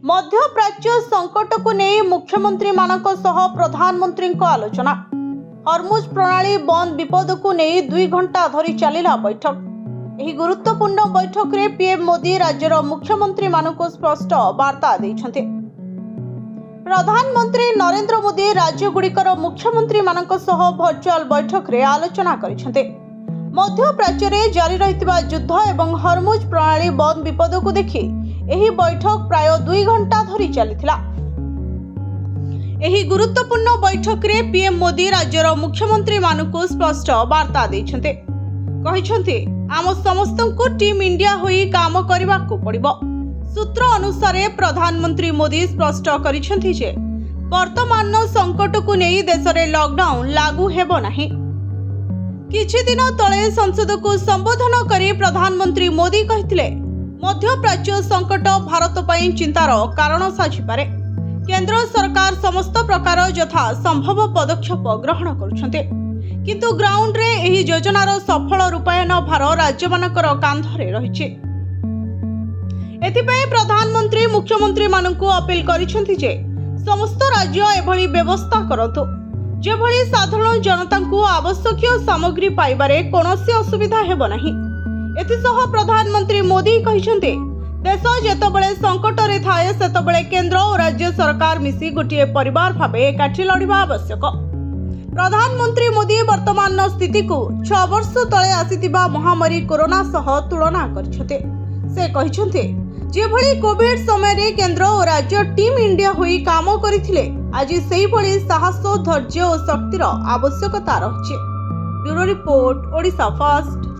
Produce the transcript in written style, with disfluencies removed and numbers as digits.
मध्यप्राच्य संकट को नहीं मुख्यमंत्री मानक सह प्रधानमंत्री आलोचना। हरमुज प्रणाली बंद विपद को नहीं 2 घंटा धरी चलिला बैठक। एही गुरुत्वपूर्ण बैठक रे पीएम मोदी राज्यर मुख्यमंत्री मानक स्पष्ट वार्ता दैछन्ते। प्रधानमंत्री नरेंद्र मोदी राज्य गुड़िकर मुख्यमंत्री मानक सह वर्चुअल बैठक रे आलोचना करिसेंते। मध्यप्राच्य रे जारी रहितबा युद्ध एवं हरमुज प्रणाली बंद विपद को देखि एही बैठक प्राय 2 घंटा धरी चलिथिला। एही गुरुत्वपूर्ण बैठक रे पीएम मोदी राज्यर मुख्यमंत्री मानकु स्पष्ट वार्ता दैछन्ते। कहिसन्ते आम समस्तंकु टीम इंडिया होई काम करिबाकु पड़िबो। सूत्र अनुसार प्रधानमंत्री मोदी स्पष्ट करिसन्ते जे वर्तमान संकट को नहीं देश में लॉकडाउन लागू हेबो नाही। किछि दिन तले संसद को संबोधन करी प्रधानमंत्री मोदी कहिथिले मध्यप्राच्य संकट भारत पई चिंतार कारण साजिपारे। केंद्र सरकार समस्त प्रकार यथा संभव पदक्षेप ग्रहण करुछन्ते, किंतु ग्राउंड रे एही योजनार सफल रूपायन भार राज्य मानकर कांधरे रहिछि। एथिपई प्रधानमंत्री मुख्यमंत्री मानकु अपील करिसन्ति जे समस्त राज्य एभली व्यवस्था करंतु जेभली साधारण जनतांकु आवश्यक सामग्री पाइबारे कोनोसी असुविधा हेबो नाही। एथिसह प्रधानमंत्री मोदी कहिसन्ते देश जेतबेले संकट रे थाए सेतबेले केंद्र और राज्य सरकार मिसी गोटिए परिवार भाबे एकाठी लड़िबा आवश्यक। प्रधानमंत्री मोदी वर्तमान स्थिति को 6 वर्ष तले आसीतिबा महामारी कोरोना सह तुलना करिसते। से कहिसन्ते जेभली कोविड समय रे केंद्र और राज्य टीम इंडिया होई काम करिथिले आज सेही भली साहस धैर्य और शक्तिर आवश्यकता रहिछि। Bureau report, Odisha first.